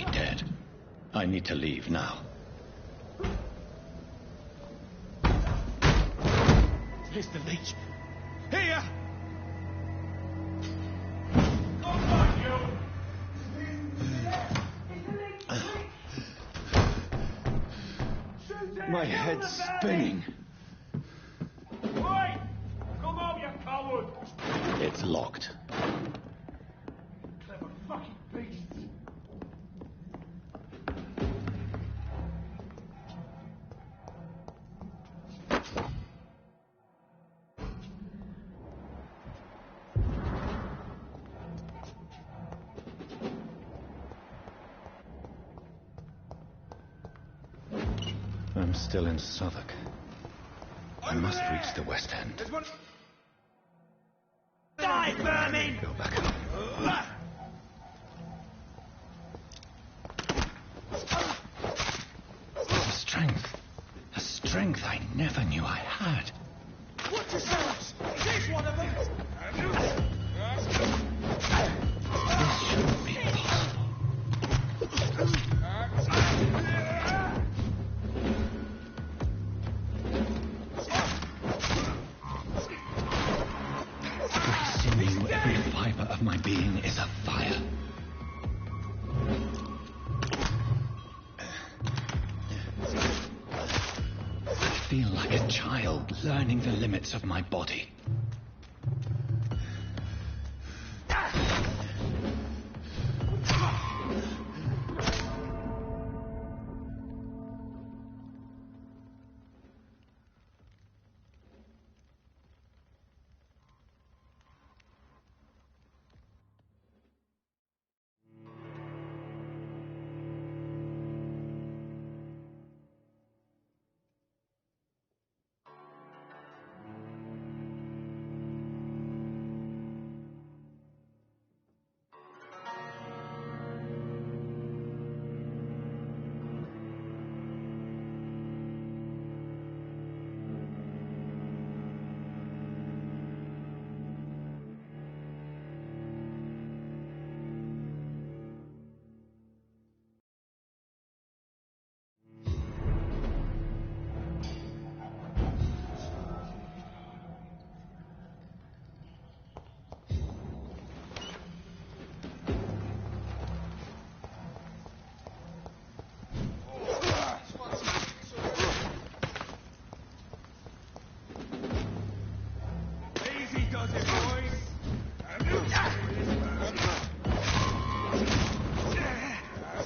be dead. I need to leave now. Mr. Leach. Here! My head's spinning. Wait! Come on, you coward! It's locked. Clever fucking beast! I'm still in Southwark. I must reach the West End. Die, vermin! Go back up. A strength I never knew I had. Watch yourselves! Here's one of them! This shouldn't be possible. Every sinew, every fiber of my being is afire. I feel like a child learning the limits of my body.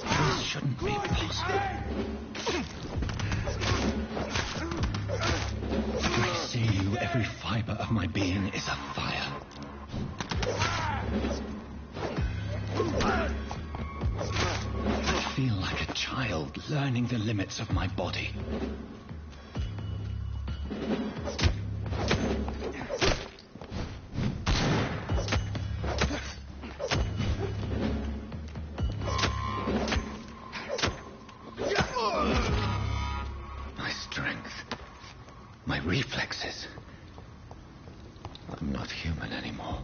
This shouldn't be possible. Every sinew, every fiber of my being is afire. I feel like a child learning the limits of my body. My strength, my reflexes. I'm not human anymore.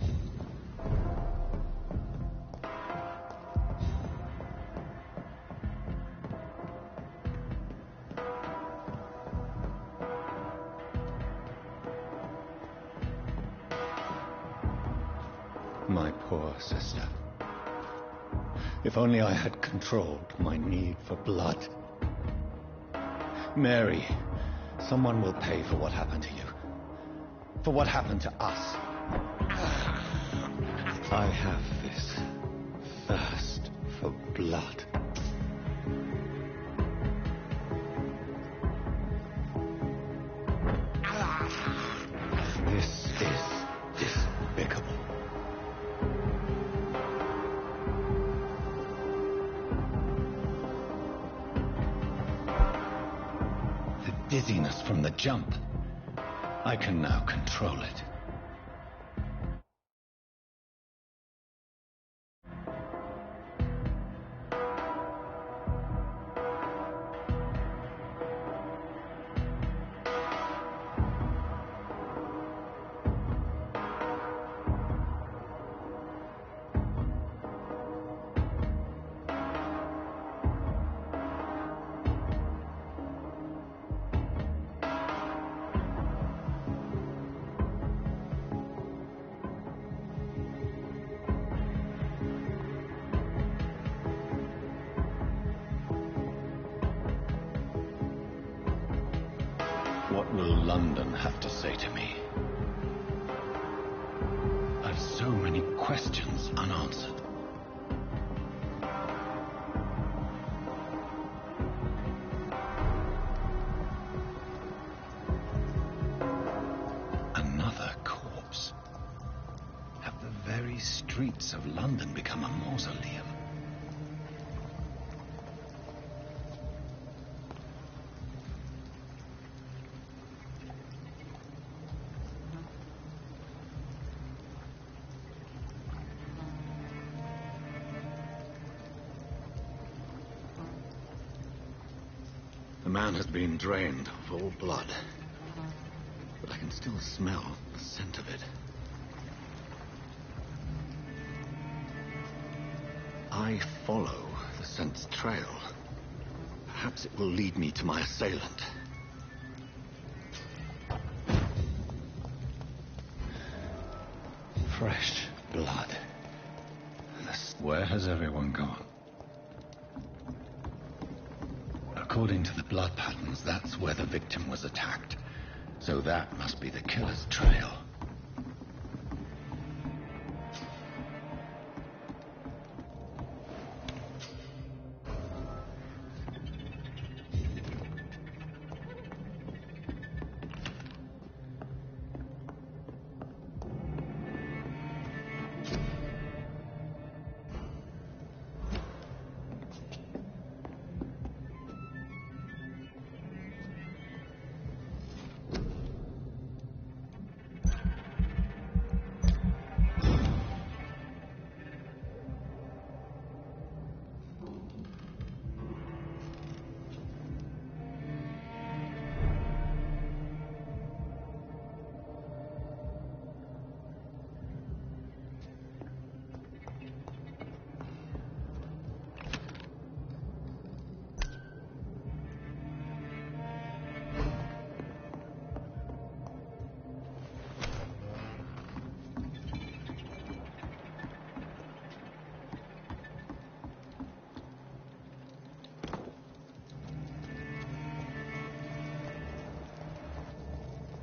My poor sister. If only I had controlled my need for blood. Mary, someone will pay for what happened to you. For what happened to us. I have this thirst for blood. This is despicable. The dizziness from the jump. I can now control it. What will London have to say to me? I've so many questions unanswered. Another corpse. Have the very streets of London become a mausoleum? The man has been drained of all blood, but I can still smell the scent of it. I follow the scent's trail. Perhaps it will lead me to my assailant. Fresh blood. Where has everyone gone? According to the blood patterns, that's where the victim was attacked. So that must be the killer's trail.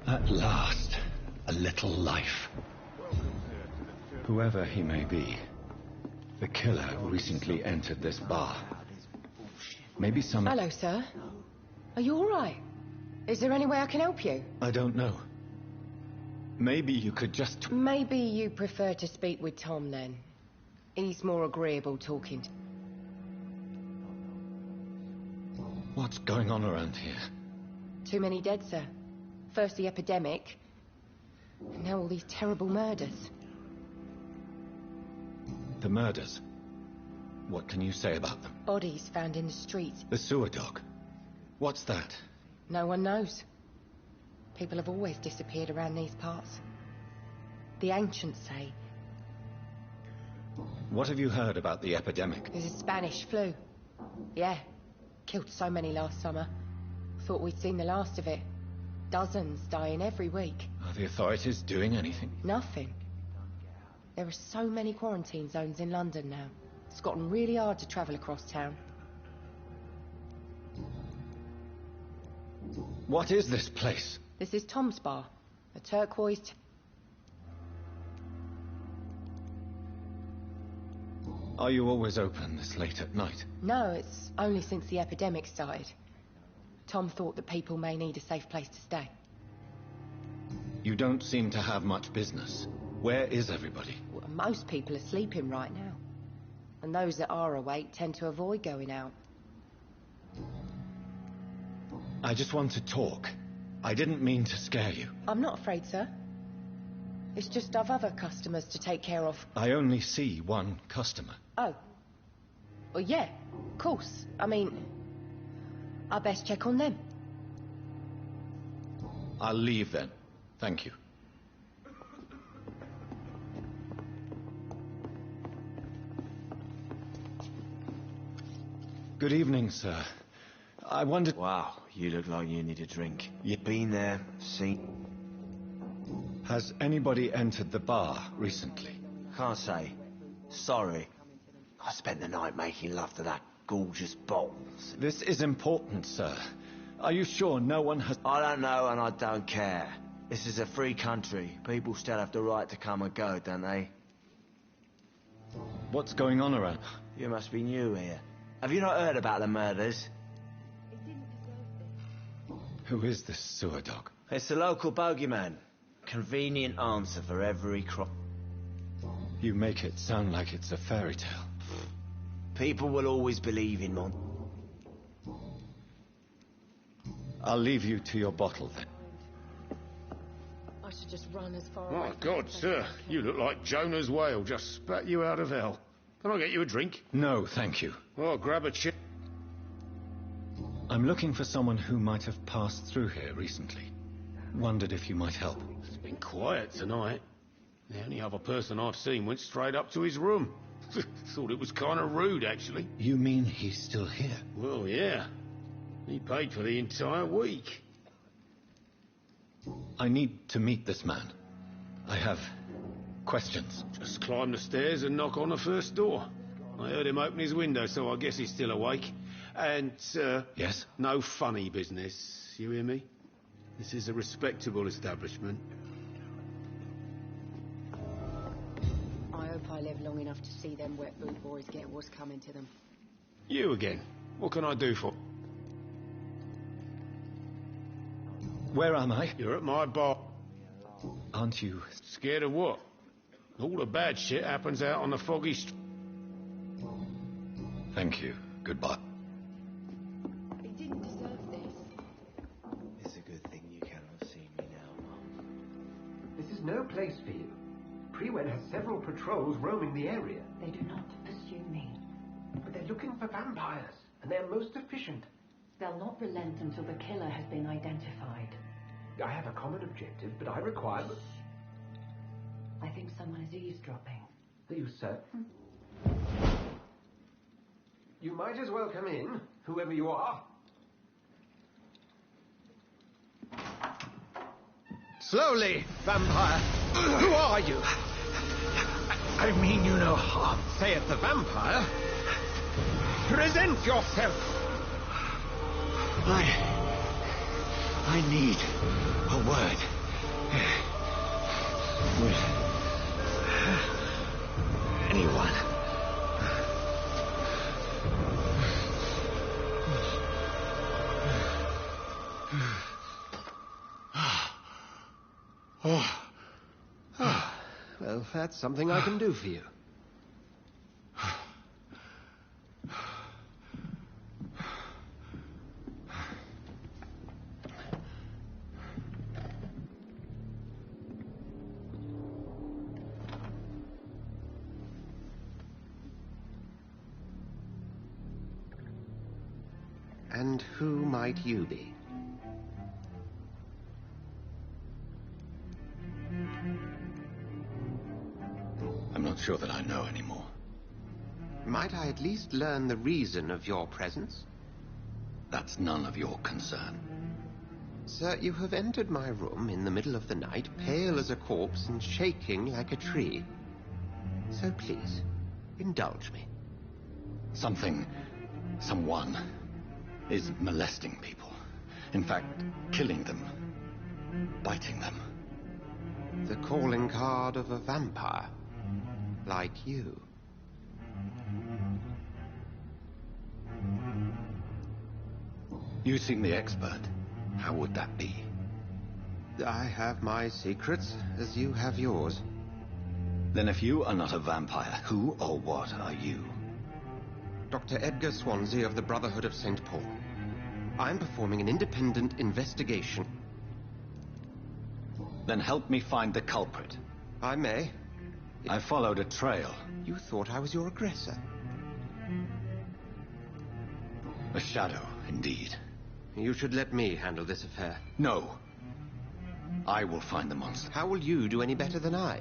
At last, a little life. Whoever he may be, the killer recently entered this bar. Maybe some... Hello, sir. Are you all right? Is there any way I can help you? I don't know. Maybe you could just... Maybe you prefer to speak with Tom, then. He's more agreeable talking to... What's going on around here? Too many dead, sir. First the epidemic, and now all these terrible murders. The murders? What can you say about them? Bodies found in the streets. The sewer dog? What's that? No one knows. People have always disappeared around these parts. The ancients say. What have you heard about the epidemic? There's a Spanish flu. Yeah. Killed so many last summer. Thought we'd seen the last of it. Dozens dying every week. Are the authorities doing anything? Nothing. There are so many quarantine zones in London now. It's gotten really hard to travel across town. What is this place? This is Tom's bar. A turquoise... Are you always open this late at night? No, it's only since the epidemic started. Tom thought that people may need a safe place to stay. You don't seem to have much business. Where is everybody? Well, most people are sleeping right now. And those that are awake tend to avoid going out. I just want to talk. I didn't mean to scare you. I'm not afraid, sir. It's just I've other customers to take care of. I only see one customer. Oh. Well, yeah, of course. I mean, I best check on them. I'll leave then. Thank you. Good evening, sir. I wondered... Wow, you look like you need a drink. You've been there, seen... Has anybody entered the bar recently? Can't say. Sorry. I spent the night making love to that gorgeous bottle. This is important, sir. Are you sure no one has... I don't know and I don't care. This is a free country. People still have the right to come and go, don't they? What's going on around? You must be new here. Have you not heard about the murders? Who is this sewer dog? It's the local bogeyman. Convenient answer for every crime. You make it sound like it's a fairy tale. People will always believe in Mon. I'll leave you to your bottle then. I should just run as far My away from God, this sir, place as I can. you look like Jonah's whale just spat you out of hell. Can I get you a drink? No, thank you. Oh, grab a chair. I'm looking for someone who might have passed through here recently. Wondered if you might help. It's been quiet tonight. The only other person I've seen went straight up to his room. Thought it was kind of rude, actually. You mean he's still here? Well, yeah. He paid for the entire week. I need to meet this man. I have questions. Just climb the stairs and knock on the first door. I heard him open his window, so I guess he's still awake. And, Yes? no funny business. You hear me? This is a respectable establishment. I hope I live long enough to see them wet boot boys get what's coming to them. You again. What can I do for? Where am I? You're at my bar. Aren't you... Scared of what? All the bad shit happens out on the foggy street. Thank you. Goodbye. He didn't deserve this. It's a good thing you cannot see me now, Mum. This is no place for you. Prewen has several patrols roaming the area. They do not pursue me. But they're looking for vampires, and they're most efficient. They'll not relent until the killer has been identified. I have a common objective, but I require... I think someone is eavesdropping. Are you certain? You might as well come in, whoever you are. Slowly, vampire. Who are you? I mean you no harm, saith the vampire. Present yourself. I need a word. With anyone. Well, that's something I can do for you. And who might you be? I'm not sure that I know anymore. Might I at least learn the reason of your presence? That's none of your concern. Sir, you have entered my room in the middle of the night, pale as a corpse and shaking like a tree. So please, indulge me. Someone is molesting people. In fact, killing them. Biting them. The calling card of a vampire. Like you. You seem the expert. How would that be? I have my secrets, as you have yours. Then if you are not a vampire, who or what are you? Dr. Edgar Swansea of the Brotherhood of St. Paul. I'm performing an independent investigation. Then help me find the culprit. I may. I followed a trail. You thought I was your aggressor. A shadow, indeed. You should let me handle this affair. No. I will find the monster. How will you do any better than I?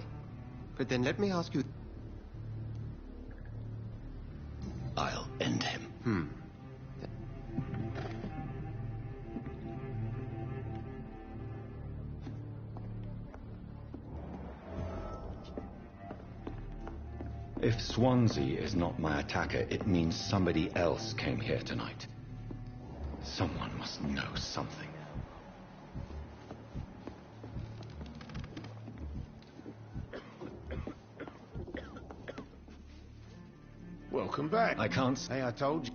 But then let me ask you... I'll end him. If Swansea is not my attacker, it means somebody else came here tonight. Someone must know something. Welcome back. I can't... Hey, I told you.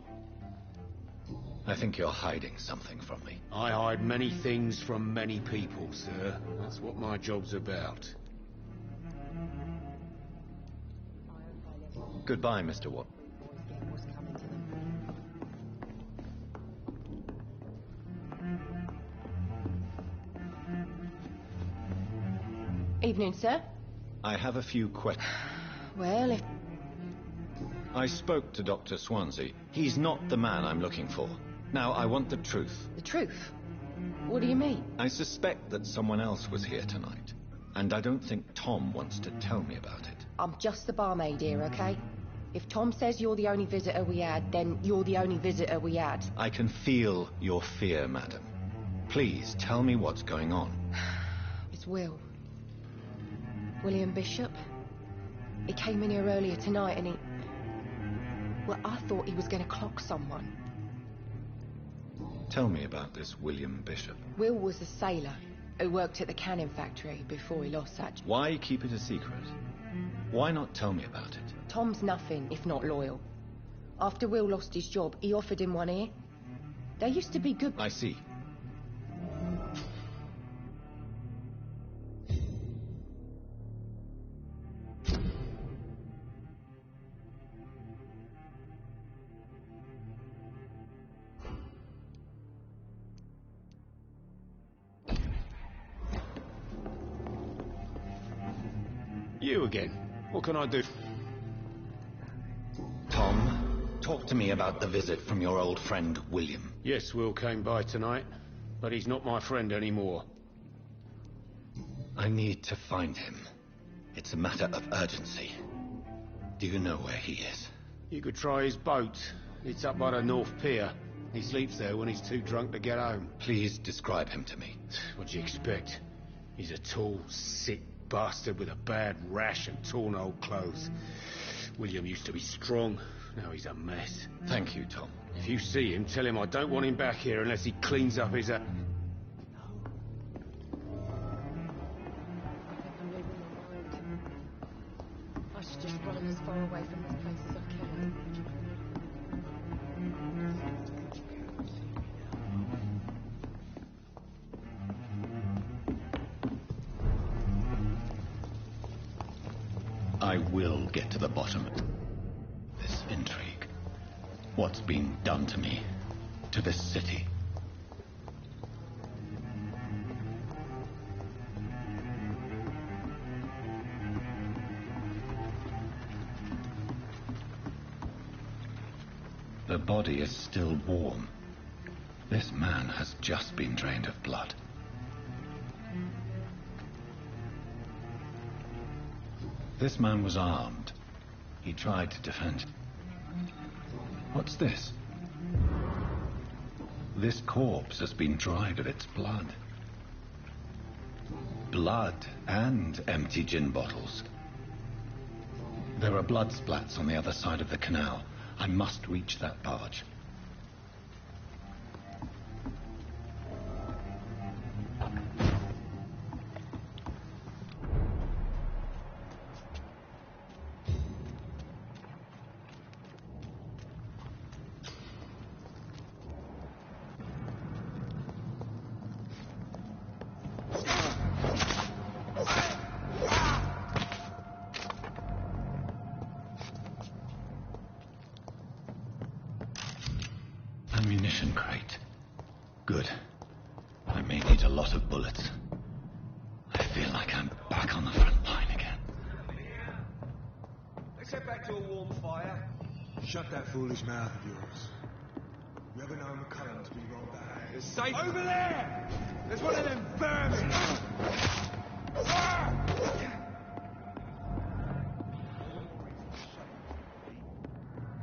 I think you're hiding something from me. I hide many things from many people, sir. That's what my job's about. Goodbye, Mr. Watt. Evening, sir. I have a few questions. Well, if... I spoke to Dr. Swansea. He's not the man I'm looking for. Now, I want the truth. The truth? What do you mean? I suspect that someone else was here tonight. And I don't think Tom wants to tell me about it. I'm just the barmaid here, okay? If Tom says you're the only visitor we had, then you're the only visitor we had. I can feel your fear, madam. Please, tell me what's going on. It's Will. William Bishop. He came in here earlier tonight and he... Well, I thought he was going to clock someone. Tell me about this William Bishop. Will was a sailor who worked at the cannon factory before he lost that. Why keep it a secret? Why not tell me about it? Tom's nothing if not loyal. After Will lost his job, he offered him one ear. They used to be good... I see. You again. What can I do? Tom, talk to me about the visit from your old friend, William. Yes, Will came by tonight, but he's not my friend anymore. I need to find him. It's a matter of urgency. Do you know where he is? You could try his boat. It's up by the North Pier. He sleeps there when he's too drunk to get home. Please describe him to me. What do you expect? He's a tall, sick bastard with a bad rash and torn old clothes. William used to be strong. Now he's a mess. Thank you, Tom. If you see him, tell him I don't want him back here unless he cleans up his... I think I'm losing my mind. I should just run as far away from this place as I can. I will get to the bottom of this intrigue. What's been done to me, to this city. The body is still warm. This man has just been drained of blood. This man was armed. He tried to defend. What's this? This corpse has been dried of its blood. Blood and empty gin bottles. There are blood splats on the other side of the canal. I must reach that barge. Ammunition crate. Good. I may need a lot of bullets. I feel like I'm back on the front line again. Let's head back to a warm fire. Shut that foolish mouth of yours. You ever known McCullum to be wrong bad? There's safe over there! There's one of them vermin!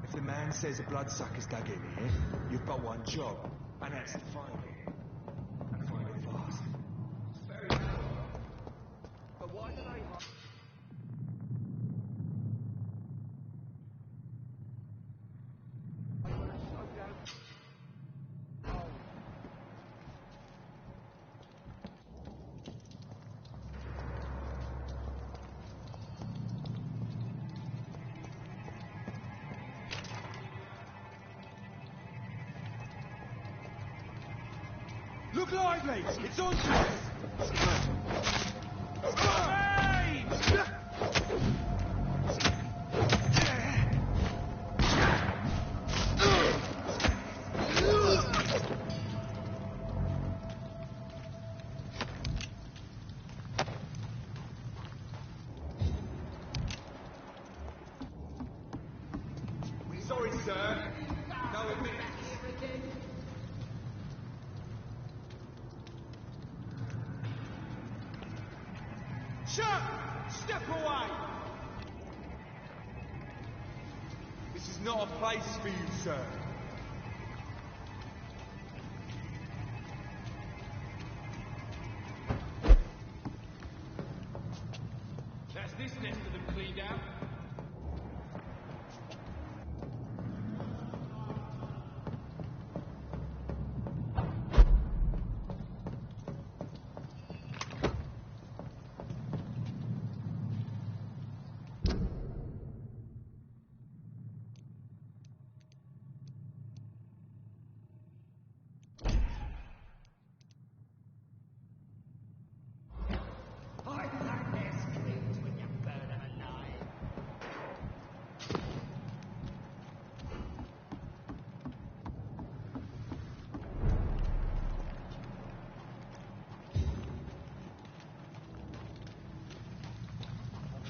If the man says a bloodsucker's dug in here, you've got one job, and that's to find it. And find it fast. It's very clever. But why do they... Look lively! It's on to us! Hey! Sorry, sir. No, we'll be back here again. Shut! Step away! This is not a place for you, sir. That's this nest of them cleaned out.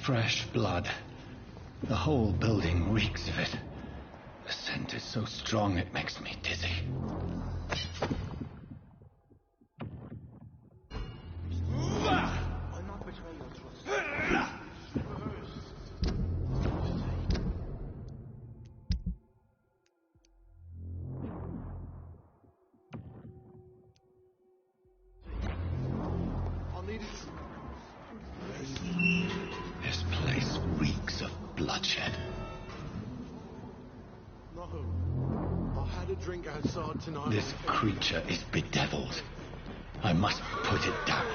Fresh blood. The whole building reeks of it. The scent is so strong it makes me dizzy. I'll not betray your trust. I'll need it. This place reeks of bloodshed. No. I had a drink outside tonight. This creature is bedeviled. I must put it down.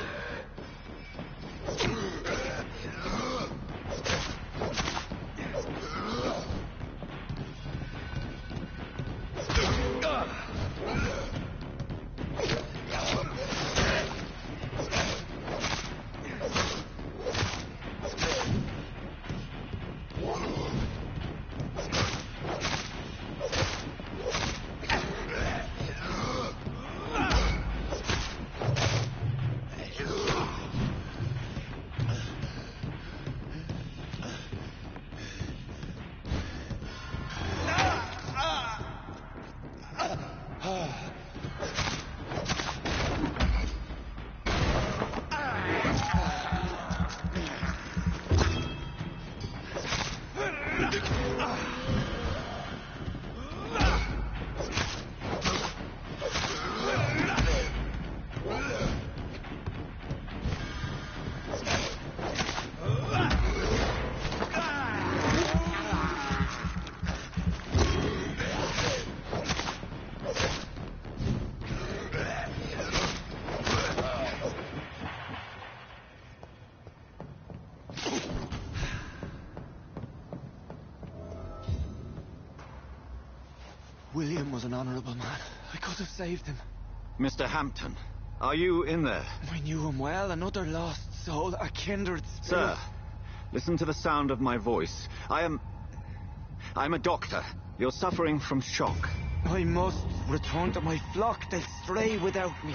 William was an honourable man. I could have saved him. Mr. Hampton, are you in there? I knew him well, another lost soul, a kindred spirit. Sir, listen to the sound of my voice. I'm a doctor. You're suffering from shock. I must return to my flock. They'll stray without me.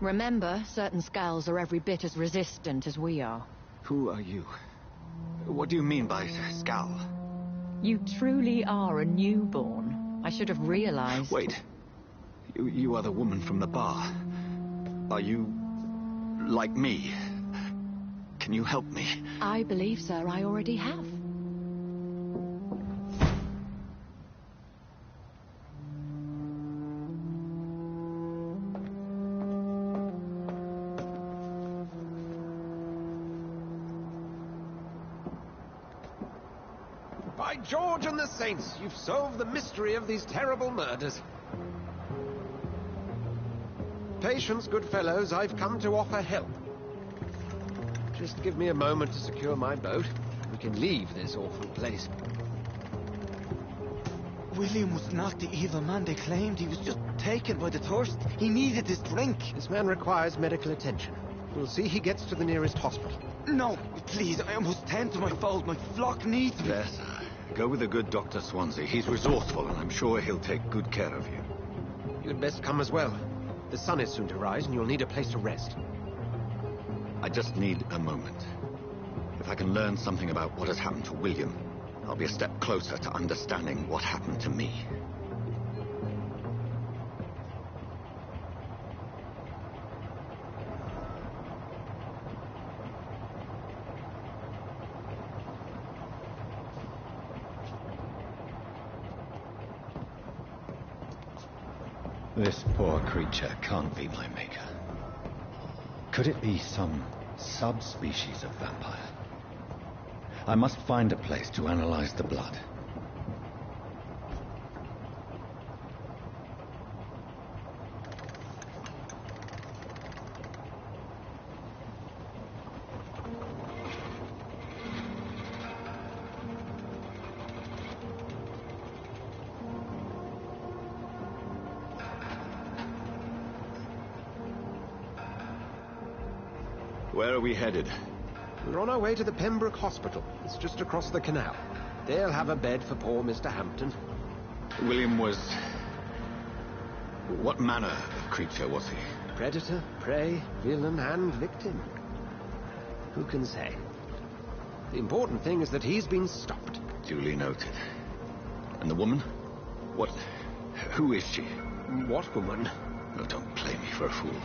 Remember, certain skulls are every bit as resistant as we are. Who are you? What do you mean by scowl? You truly are a newborn. I should have realized. Wait. You are the woman from the bar. Are you like me? Can you help me? I believe, sir, I already have. By George and the Saints, you've solved the mystery of these terrible murders. Patience, good fellows, I've come to offer help. Just give me a moment to secure my boat. We can leave this awful place. William was not the evil man they claimed. He was just taken by the thirst. He needed this drink. This man requires medical attention. We'll see he gets to the nearest hospital. No, please, I must tend to my fold. My flock needs me. Yes, go with the good Dr. Swansea. He's resourceful, and I'm sure he'll take good care of you. You'd best come as well. The sun is soon to rise, and you'll need a place to rest. I just need a moment. If I can learn something about what has happened to William, I'll be a step closer to understanding what happened to me. This poor creature can't be my maker. Could it be some subspecies of vampire? I must find a place to analyze the blood. Where are we headed? We're on our way to the Pembroke Hospital. It's just across the canal. They'll have a bed for poor Mr. Hampton. William was... What manner of creature was he? Predator, prey, villain, and victim. Who can say? The important thing is that he's been stopped. Duly noted. And the woman? What... Who is she? What woman? Oh, don't play me for a fool.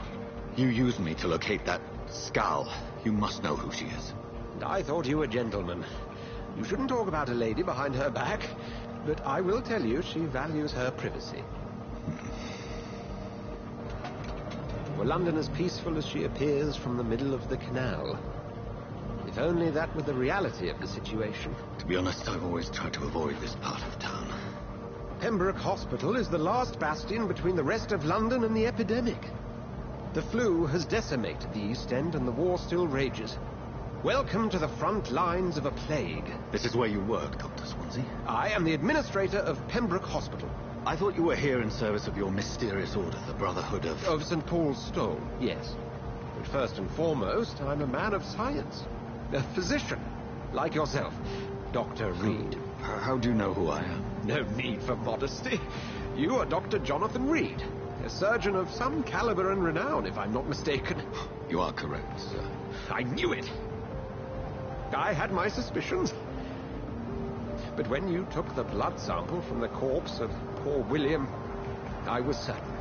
You used me to locate that skull. You must know who she is. I thought you a gentleman. You shouldn't talk about a lady behind her back, but I will tell you she values her privacy. Were London as peaceful as she appears from the middle of the canal? If only that were the reality of the situation. To be honest, I've always tried to avoid this part of town. Pembroke Hospital is the last bastion between the rest of London and the epidemic. The flu has decimated the East End and the war still rages. Welcome to the front lines of a plague. This is where you work, Dr. Swansea? I am the administrator of Pembroke Hospital. I thought you were here in service of your mysterious order, the Brotherhood of... Of St. Paul's Stole, yes. But first and foremost, I'm a man of science. A physician, like yourself, Dr. Reed. How do you know who I am? No need for modesty. You are Dr. Jonathan Reed. A surgeon of some caliber and renown, if I'm not mistaken. You are correct, sir. I knew it. I had my suspicions. But when you took the blood sample from the corpse of poor William, I was certain.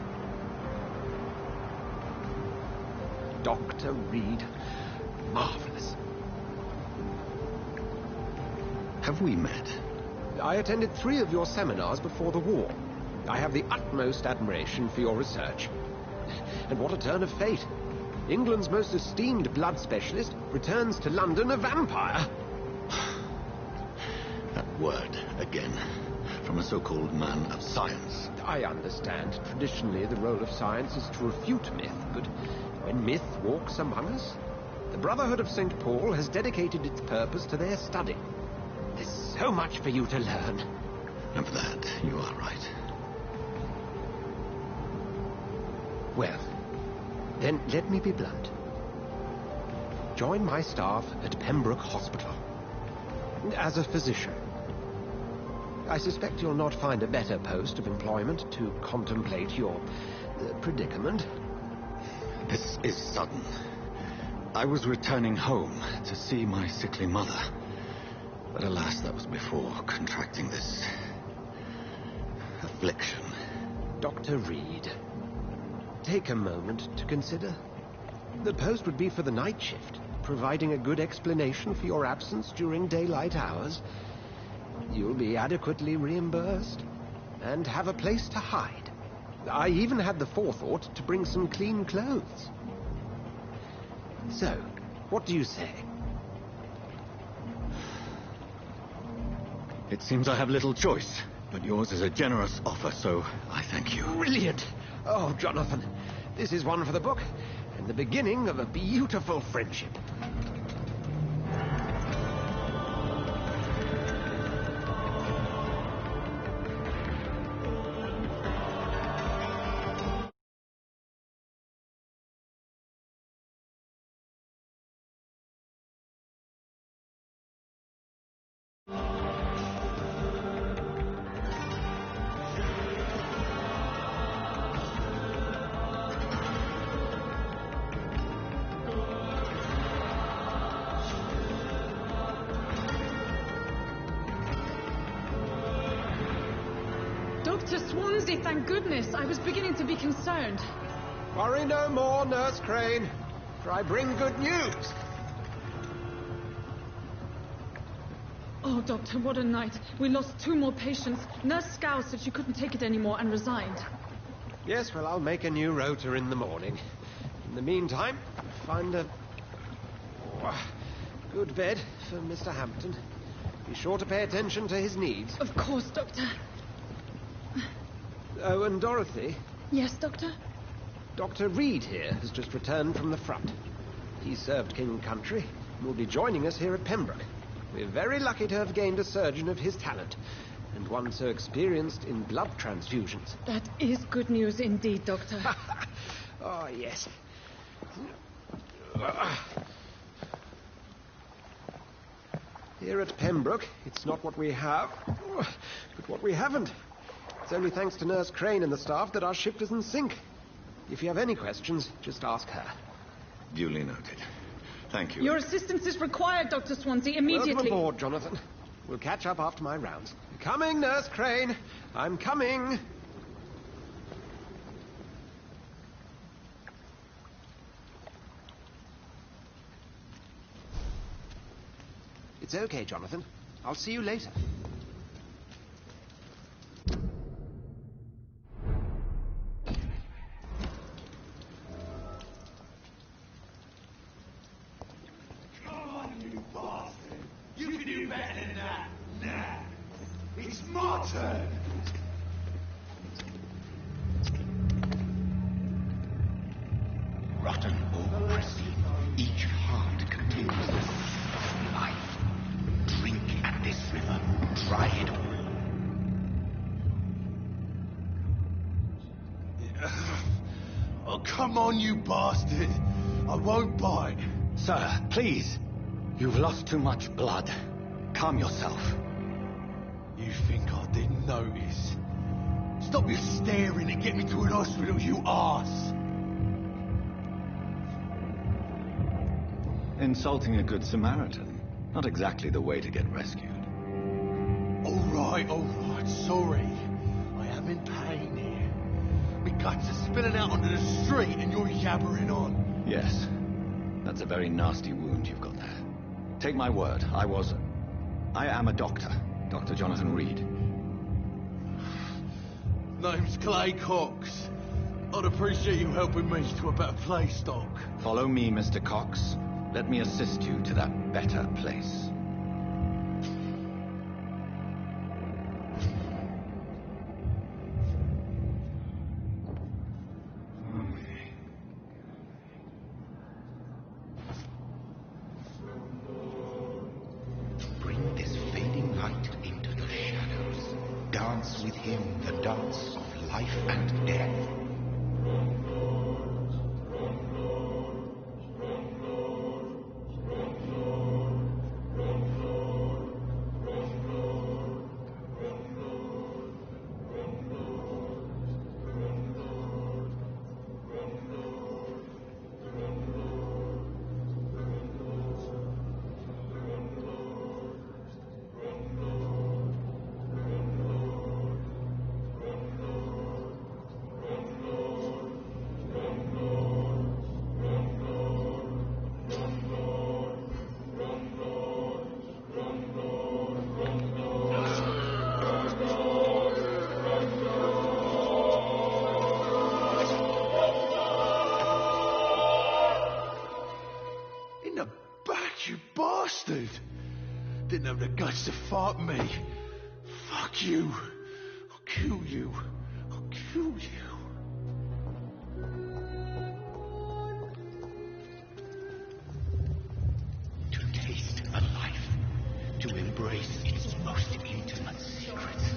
Dr. Reed. Marvelous. Have we met? I attended 3 of your seminars before the war. I have the utmost admiration for your research. And what a turn of fate. England's most esteemed blood specialist returns to London a vampire. That word, again, from a so-called man of science. I understand. Traditionally, the role of science is to refute myth, but when myth walks among us, the Brotherhood of St. Paul has dedicated its purpose to their study. There's so much for you to learn. And for that, you are right. Well, then let me be blunt. Join my staff at Pembroke Hospital. As a physician. I suspect you'll not find a better post of employment to contemplate your predicament. This is sudden. I was returning home to see my sickly mother. But alas, that was before contracting this... affliction. Dr. Reed, take a moment to consider. The post would be for the night shift, providing a good explanation for your absence during daylight hours. You'll be adequately reimbursed, and have a place to hide. I even had the forethought to bring some clean clothes. So, what do you say? It seems I have little choice, but yours is a generous offer, so I thank you. Brilliant! Oh, Jonathan, this is one for the book, and the beginning of a beautiful friendship. Dr. Swansea, thank goodness. I was beginning to be concerned. Worry no more, Nurse Crane, for I bring good news. Oh, Doctor, what a night. We lost 2 more patients. Nurse Scow said she couldn't take it anymore and resigned. Yes, well, I'll make a new rota in the morning. In the meantime, find a good bed for Mr. Hampton. Be sure to pay attention to his needs. Of course, Doctor. Oh, and Dorothy? Yes, Doctor? Dr. Reed here has just returned from the front. He served King and Country and will be joining us here at Pembroke. We're very lucky to have gained a surgeon of his talent, and one so experienced in blood transfusions. That is good news indeed, Doctor. Oh, yes. Here at Pembroke, it's not what we have, but what we haven't. It's only thanks to Nurse Crane and the staff that our ship doesn't sink. If you have any questions, just ask her. Duly noted. Thank you. Your assistance is required, Dr. Swansea, immediately. Welcome aboard, Jonathan. We'll catch up after my rounds. Coming, Nurse Crane. I'm coming. It's okay, Jonathan. I'll see you later. Come on, you bastard! You can do better than that! Nah! It's my turn! Rotten or pristine, each heart contains the seed of life. Drink at this river, try it all. Oh, come on, you bastard! I won't bite. Sir, please. You've lost too much blood. Calm yourself. You think I didn't notice? Stop your staring and get me to an hospital, you arse! Insulting a good Samaritan. Not exactly the way to get rescued. All right, sorry. I am in pain here. My guts are spilling out onto the street and you're yabbering on. Yes. That's a very nasty wound you've got there. Take my word, I am a doctor. Dr. Jonathan Reed. Name's Clay Cox. I'd appreciate you helping me to a better place, Doc. Follow me, Mr. Cox. Let me assist you to that better place. Bring this fading light into the shadows. Dance with him the dance of life and death. You bastard! Didn't have the guts to fight me. Fuck you. I'll kill you. I'll kill you. To taste a life, to embrace its most intimate secrets.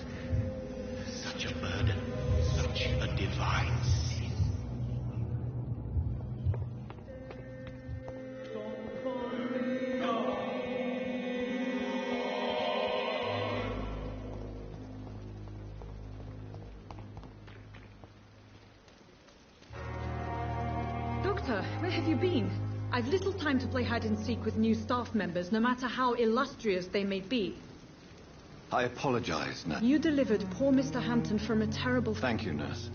Such a burden, such a divine sin. Doctor, where have you been? I've little time to play hide and seek with new staff members, no matter how illustrious they may be. I apologize, nurse. You delivered poor Mr. Hampton from a terrible... Thank you, nurse.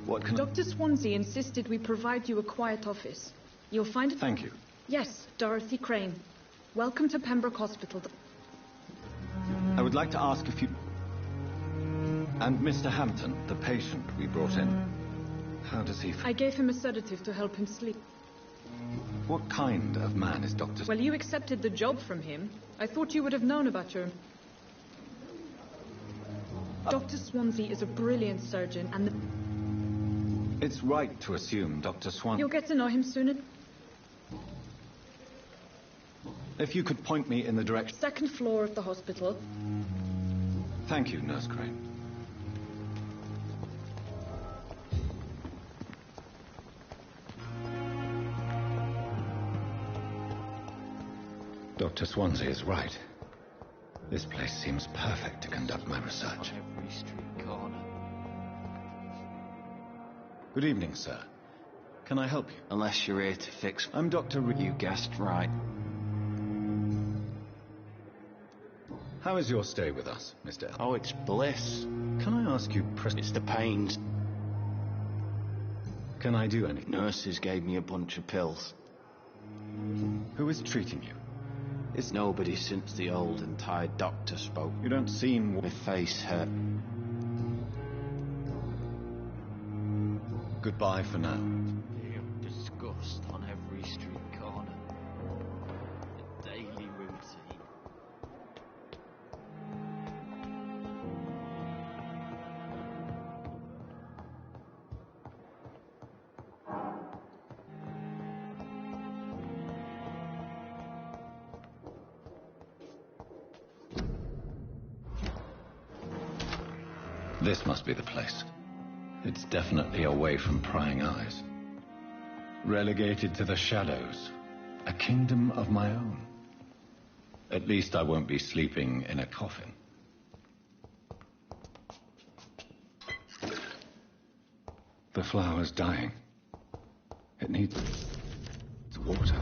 What can... Dr. Swansea insisted we provide you a quiet office. You'll find it... Thank you. Yes, Dorothy Crane. Welcome to Pembroke Hospital. I would like to ask if you... And Mr. Hampton, the patient we brought in. How does he... I gave him a sedative to help him sleep. What kind of man is Dr. Well, you accepted the job from him. I thought you would have known about your... Dr. Swansea is a brilliant surgeon, and the... It's right to assume Dr. Swan... You'll get to know him soon. If you could point me in the direction... Second floor of the hospital. Thank you, Nurse Crane. Dr. Swansea is right. This place seems perfect to conduct my research. Every street corner. Good evening, sir. Can I help you? Unless you're here to fix... I'm Dr. You guessed right. How is your stay with us, Mr. Oh, it's bliss. Can I ask you... It's the pains. Can I do anything? Nurses gave me a bunch of pills. Who is treating you? It's nobody since the old and tired doctor spoke. You don't seem... My face hurt. Goodbye for now. Disgust on every street corner. A daily routine. This must be the place. It's definitely away from prying eyes. Relegated to the shadows. A kingdom of my own. At least I won't be sleeping in a coffin. The flower's dying. It needs water.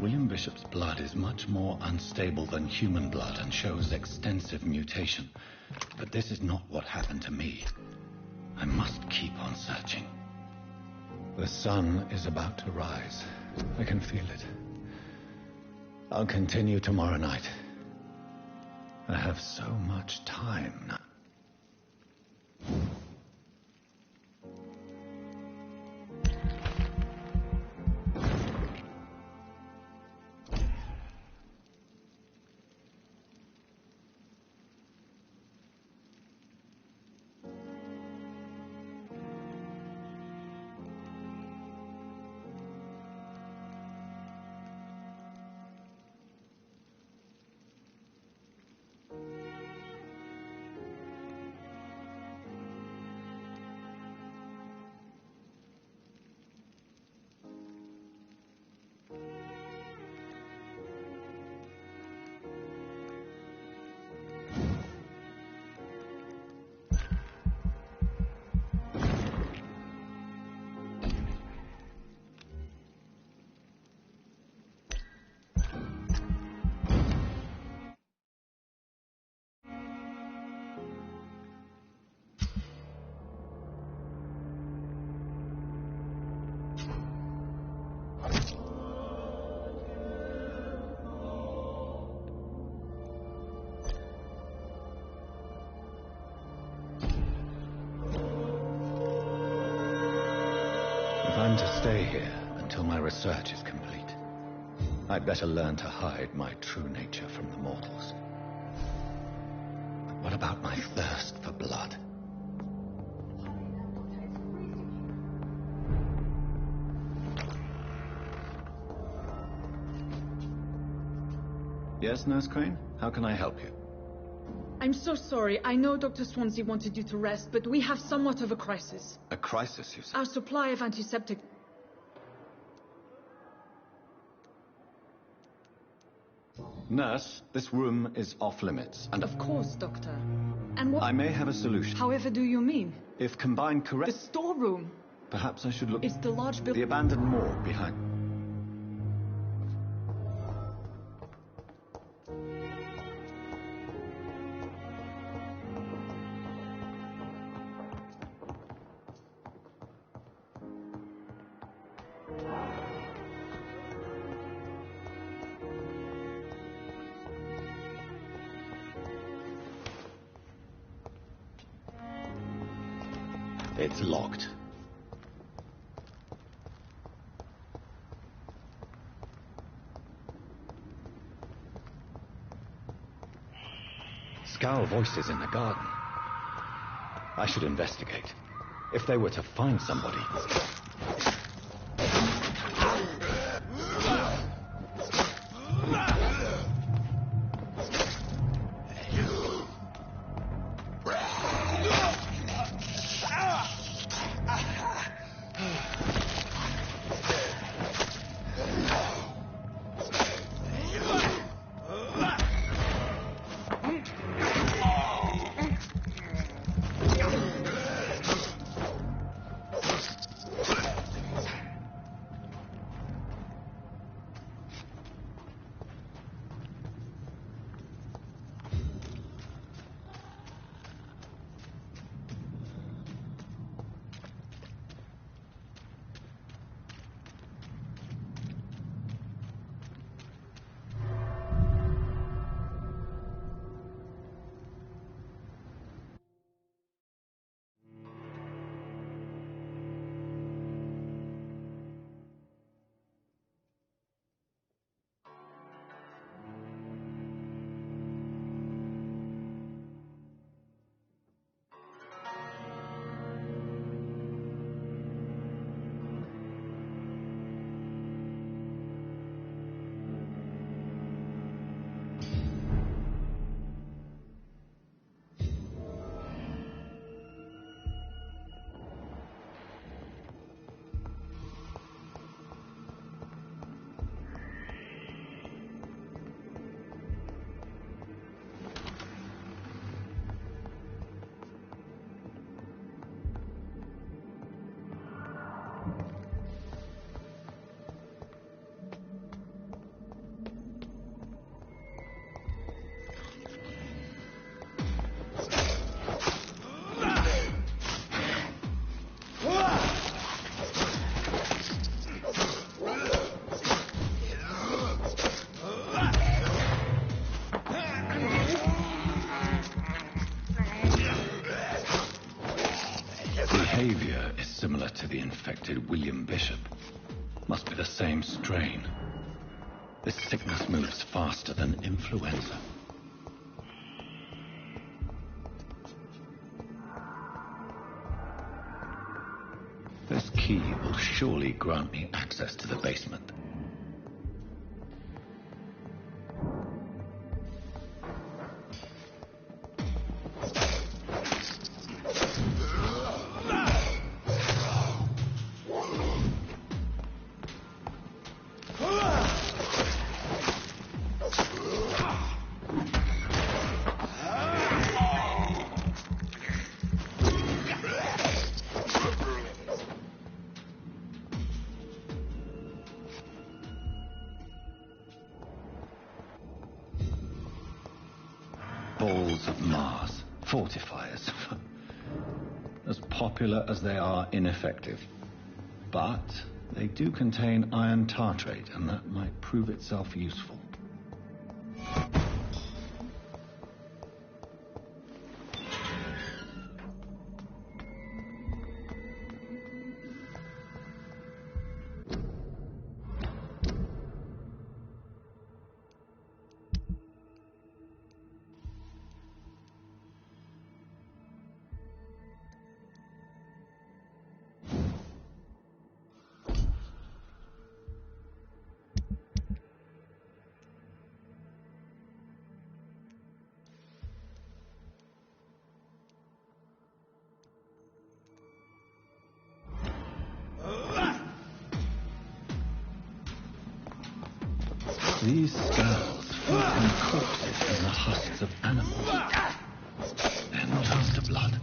William Bishop's blood is much more unstable than human blood and shows extensive mutation. But this is not what happened to me. I must keep on searching. The sun is about to rise. I can feel it. I'll continue tomorrow night. I have so much time now. I'm to stay here until my research is complete. I'd better learn to hide my true nature from the mortals. But what about my thirst for blood? Yes, Nurse Crane? How can I help you? I'm so sorry. I know Dr. Swansea wanted you to rest, but we have somewhat of a crisis. A crisis, you say? Our supply of antiseptic... Nurse, this room is off limits, and... Of course, Doctor. And what... I may have a solution. However do you mean? If combined correct... The storeroom. Perhaps I should look... It's the large building... The abandoned morgue behind... It's locked. Scowl voices in the garden. I should investigate. If they were to find somebody... Behavior is similar to the infected William Bishop. Must be the same strain. This sickness moves faster than influenza. This key will surely grant me access to the basement. Balls of Mars, fortifiers. As popular as they are ineffective. But they do contain iron tartrate, and that might prove itself useful. These scowls float from corpses in the husks of animals. They're not after blood.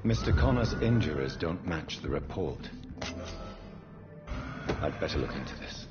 Mr. Connor's injuries don't match the report. I'd better look into this.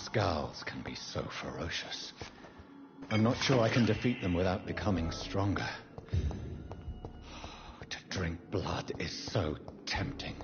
Scowls can be so ferocious. I'm not sure I can defeat them without becoming stronger. To drink blood is so tempting.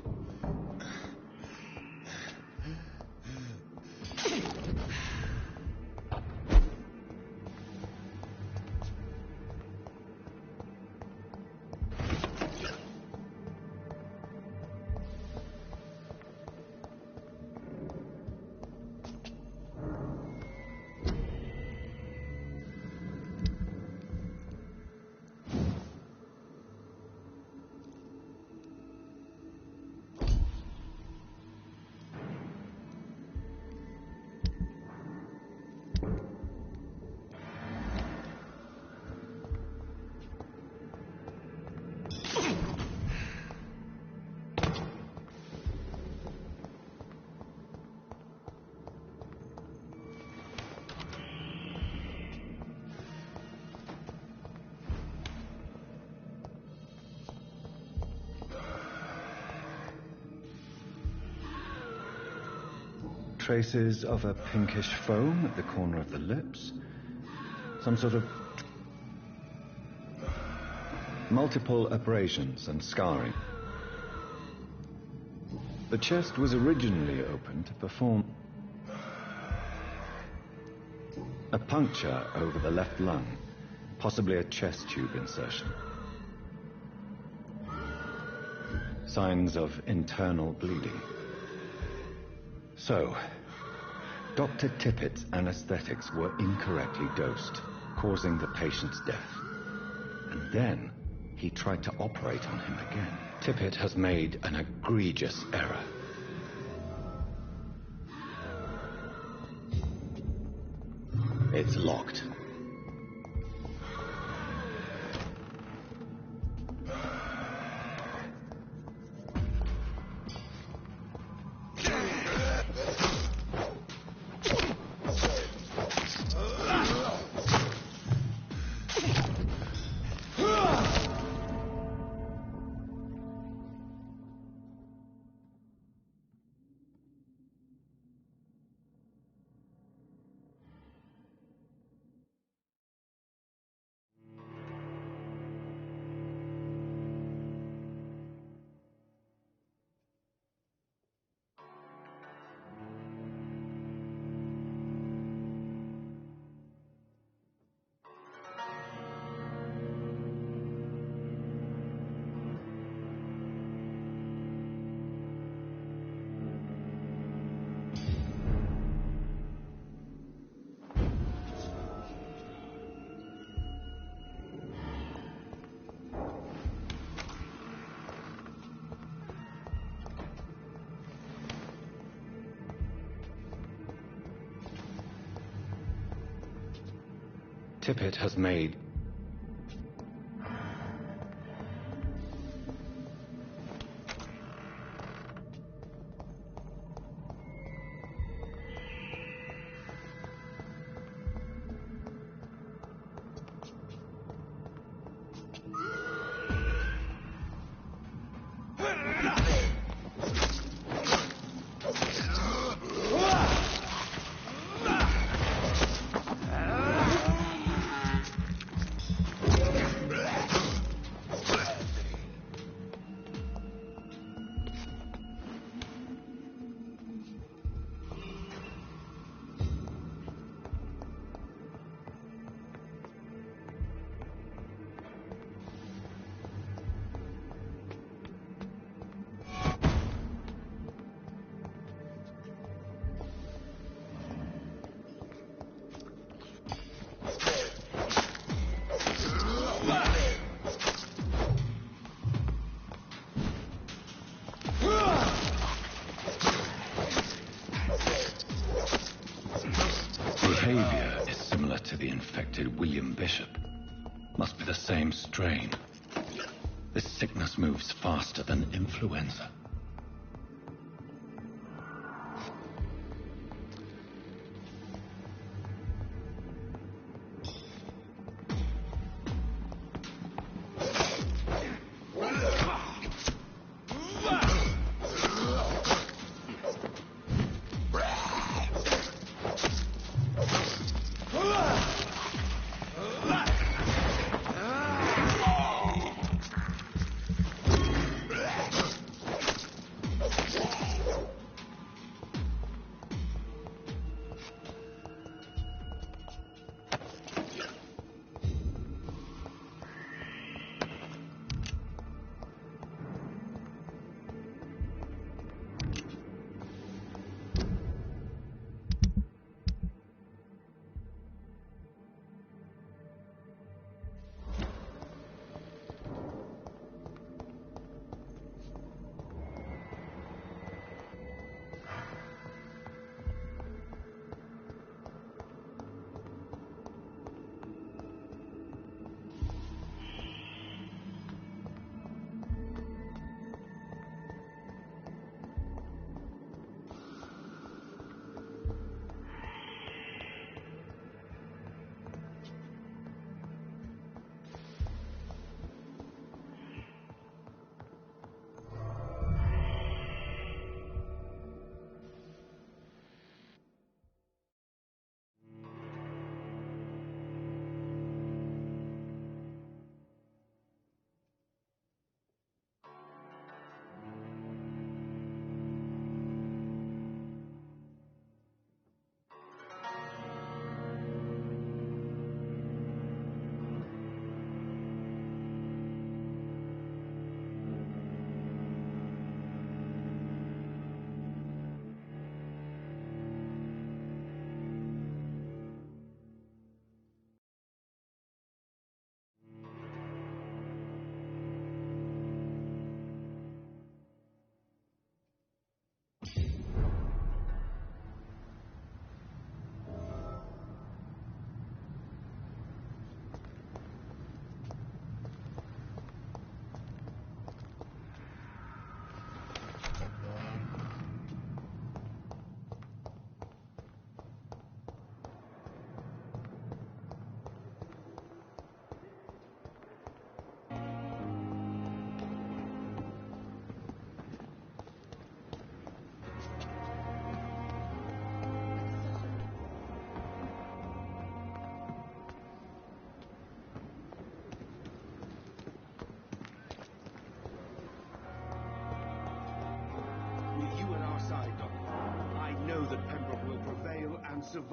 traces of a pinkish foam at the corner of the lips. Some sort of multiple abrasions and scarring. The chest was originally open to perform a puncture over the left lung, possibly a chest tube insertion. Signs of internal bleeding. So, Dr. Tippett's anesthetics were incorrectly dosed, causing the patient's death. And then he tried to operate on him again. Tippett has made an egregious error. It's locked. Tippett has made behavior is similar to the infected William Bishop. Must be the same strain. This sickness moves faster than influenza.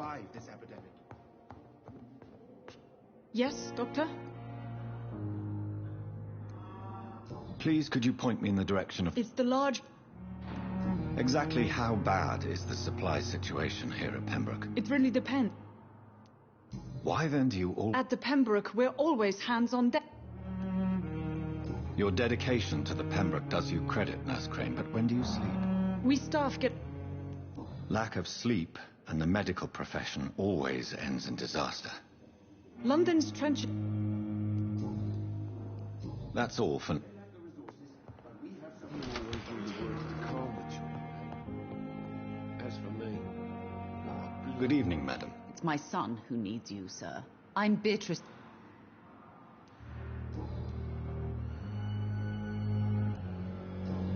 survive this epidemic. Yes, Doctor? Please, could you point me in the direction of... It's the large... Exactly how bad is the supply situation here at Pembroke? It really depends. Why then do you all... At the Pembroke, we're always hands on deck. Your dedication to the Pembroke does you credit, Nurse Crane, but when do you sleep? We staff get... Lack of sleep and the medical profession always ends in disaster. London's trench... That's all for... As for me... Good evening, madam. It's my son who needs you, sir. I'm Beatrice...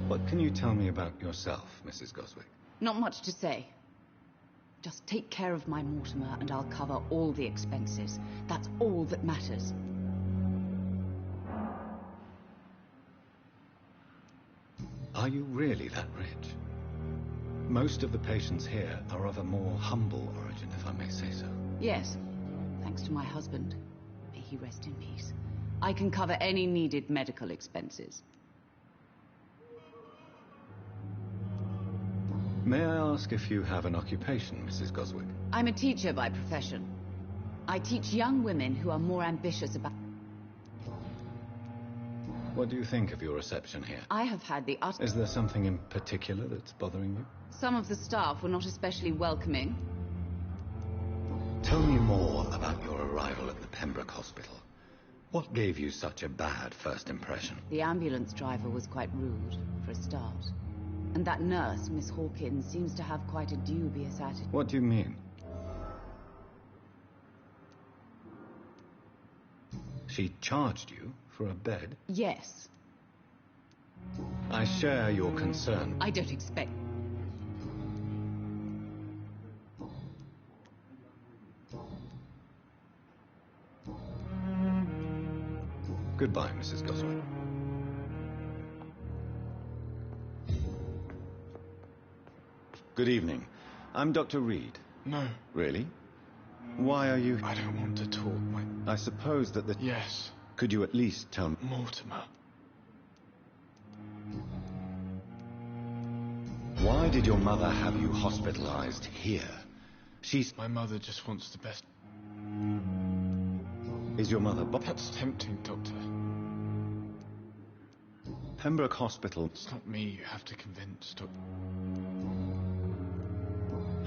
What can you tell me about yourself, Mrs. Goswick? Not much to say. Just take care of my Mortimer and I'll cover all the expenses. That's all that matters. Are you really that rich? Most of the patients here are of a more humble origin, if I may say so. Yes, thanks to my husband. May he rest in peace. I can cover any needed medical expenses. May I ask if you have an occupation, Mrs. Goswick? I'm a teacher by profession. I teach young women who are more ambitious about... What do you think of your reception here? I have had the utter... Is there something in particular that's bothering you? Some of the staff were not especially welcoming. Tell me more about your arrival at the Pembroke Hospital. What gave you such a bad first impression? The ambulance driver was quite rude, for a start. And that nurse, Miss Hawkins, seems to have quite a dubious attitude. What do you mean? She charged you for a bed? Yes. I share your concern. I don't expect... Goodbye, Mrs. Goswick. Good evening. I'm Dr. Reed. No. Really? Why are you... I don't want to talk, I suppose that the... Yes. Could you at least tell me... Mortimer. Why did your mother have you hospitalized here? She's... My mother just wants the best. Is your mother... That's tempting, Doctor. Pembroke Hospital... It's not me you have to convince, Doctor.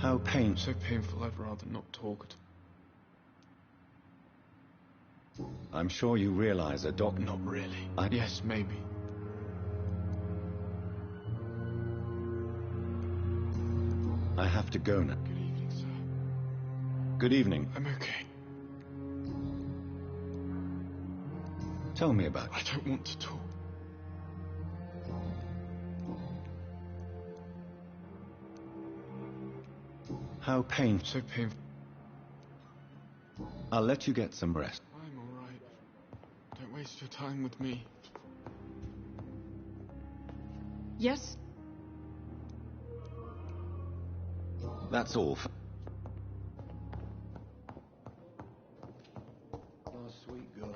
How So painful, I'd rather not talk at all. I'm sure you realize a doctor... Not really. Yes, maybe. I have to go now. Good evening, sir. Good evening. I'm okay. Tell me about it. I don't want to talk. How painful. So painful. I'll let you get some rest. I'm all right. Don't waste your time with me. Yes? That's all. Oh, sweet girl.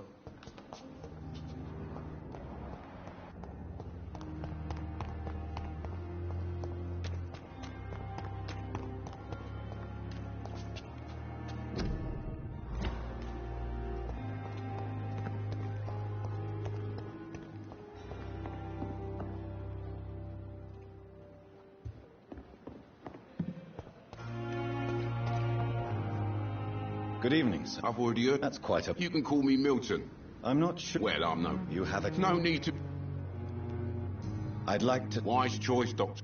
Good evening, sir. I've already heard. That's quite a... You can call me Milton. I'm not sure... Well, I'm no... You have a... No need to... I'd like to... Wise choice, Doctor.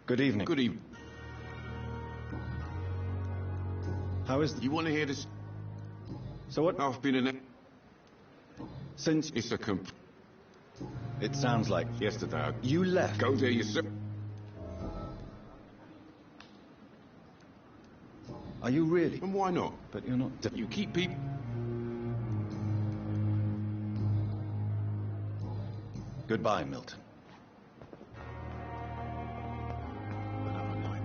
Good evening. Good evening. How is... You want to hear this? So what... I've been in... Since... It's a It sounds like... Yesterday. You left. Go there yourself. Are you really? And why not? But you're not... You keep people... Goodbye, Milton. Another night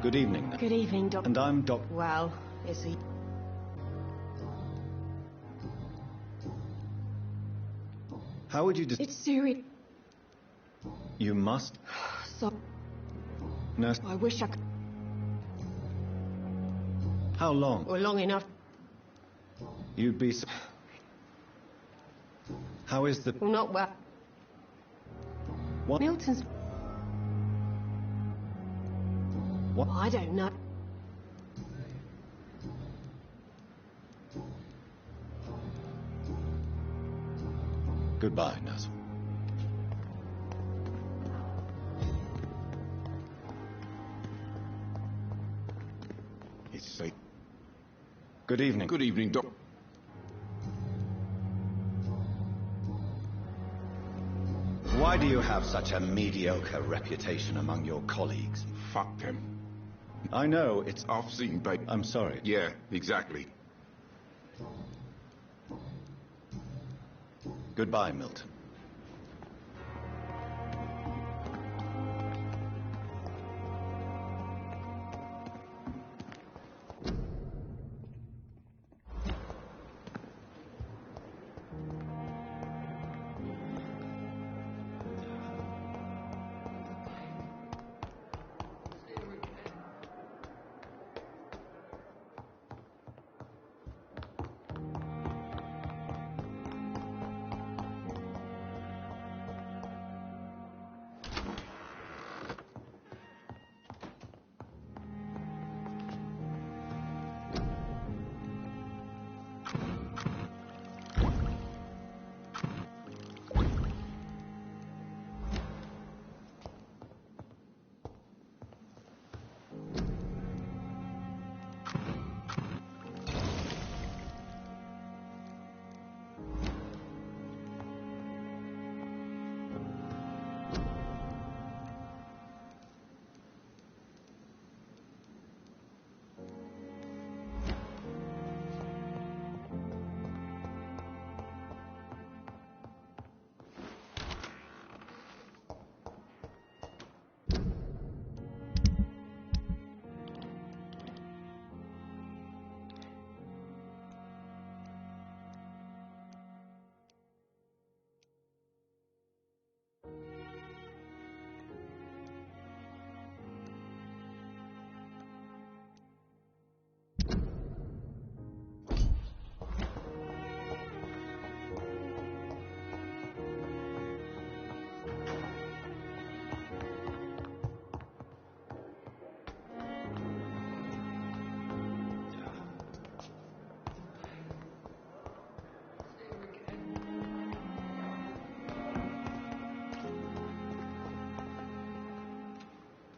Good evening. Good evening, Doc. And I'm Doc... Well, is he... How would you... It's serious. You must... So... Nurse... I wish I could... How long? Or long enough. You'd be... How is the... Well, not well. What? Milton's... What? I don't know. Goodbye, nurse. It's safe. Good evening. Good evening, Doc. Why do you have such a mediocre reputation among your colleagues? Fuck them. I know, it's... I've seen babe. I'm sorry. Yeah, exactly. Goodbye, Milton.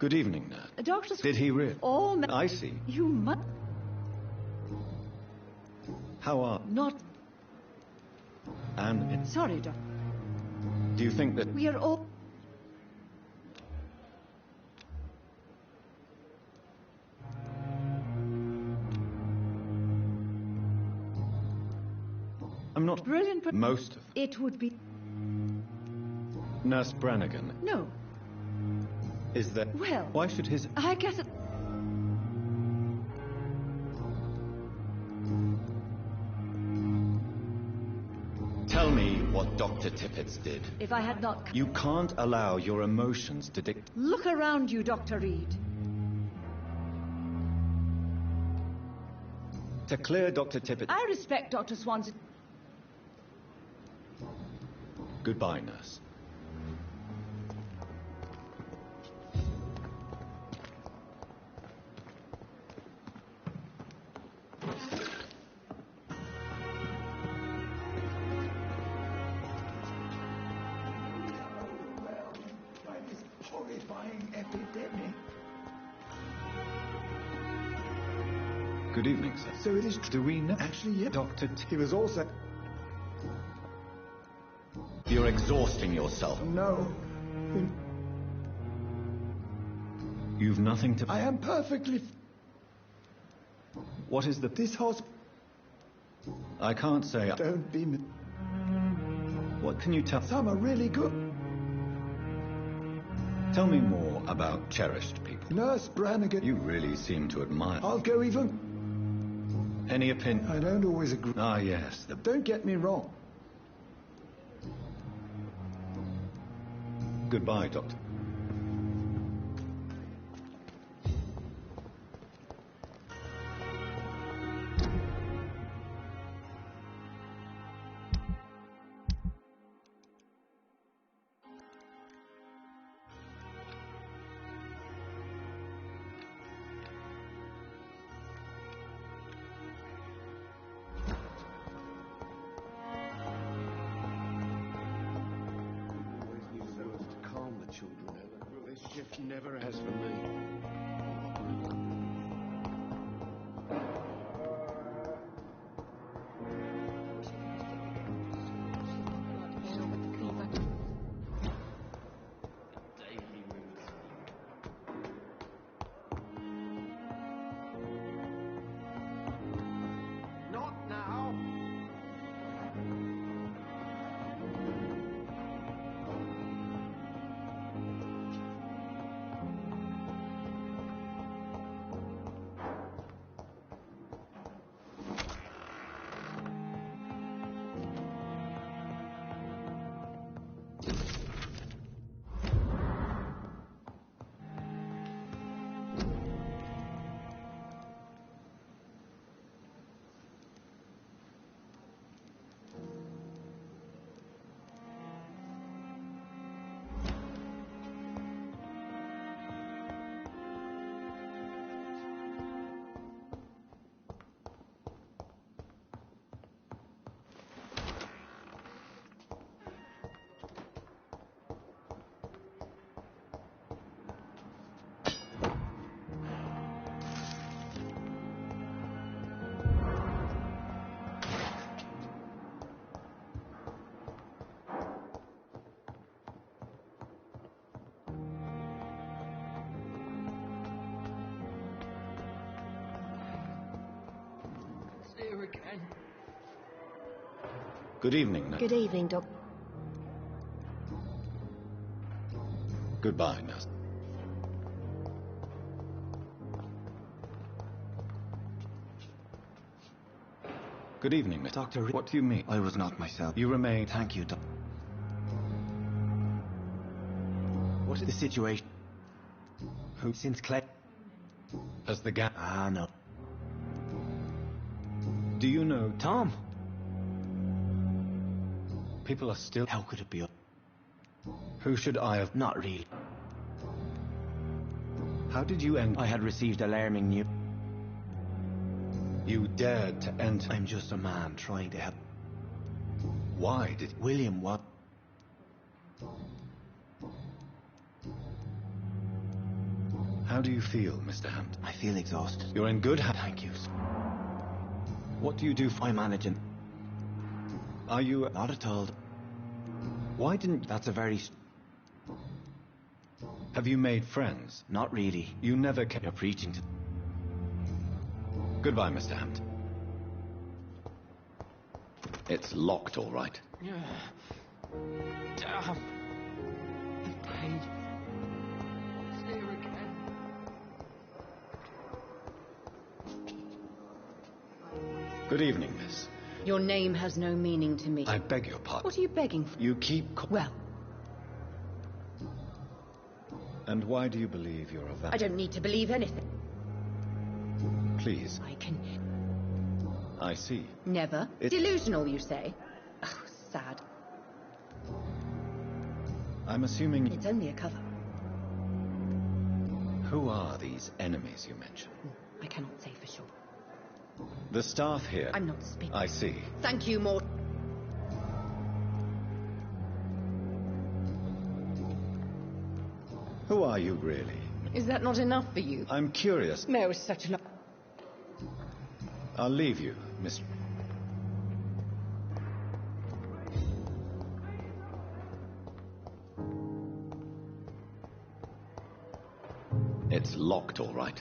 Good evening, nurse. Doctor's... Did he really? All... I see. You must... How are... Not... And... Sorry, Doctor. Do you think that... We are all... I'm not... Brilliant, but... Most of... It would be... Nurse Brannigan. No. Is that... Well... Why should his... I guess it... Tell me what Dr. Tippett's did. If I had not... You can't allow your emotions to dictate... Look around you, Dr. Reed. To clear Dr. Tippett... I respect Dr. Swanson. Goodbye, nurse. Epidemic. Good evening, sir. So it is... Do we know? Actually, yeah. Dr. He was also... You're exhausting yourself. No. You've nothing to... I am perfectly... What is the... This hospital... I can't say... Don't be... What can you tell... Some are really good. Tell me more about cherished people. Nurse Brannigan. You really seem to admire... I'll go even... Any opinion? I don't always agree. Ah, yes. Don't get me wrong. Goodbye, Doctor. Never has for me. Not now! Here again. Good evening, Nurse. Good evening, Doc. Goodbye, Nurse. Good evening, Miss. Doctor, What do you mean? I was not myself. You remain... Thank you, Doctor. What is the situation? Who? Since Clay... As the gap... Ah, no. Do you know... Tom! People are still... How could it be? Who should I have... Not really. How did you enter... I had received alarming news. You dared to enter... I'm just a man trying to help. Why did... William, what? How do you feel, Mr. Hampton? I feel exhausted. You're in good hands. Thank you, sir. What do you do for... I'm managing. Are you... Not at all. Why didn't... That's a very... Have you made friends? Not really. You never came... You're preaching to... Goodbye, Mr. Hampton. It's locked, all right. Damn. The pain. It's here again. Good evening, miss. Your name has no meaning to me. I beg your pardon. What are you begging for? You keep... Well, And why do you believe you're a vampire? I don't need to believe anything. Please. I can... I see. Never. Delusional, you say? Oh, sad. I'm assuming... It's only a cover. Who are these enemies you mentioned? I cannot say for sure. The staff here... I'm not speaking. I see. Thank you, Maud. Who are you, really? Is that not enough for you? I'm curious. Mayor is such an... I'll leave you, Miss... It's locked, all right.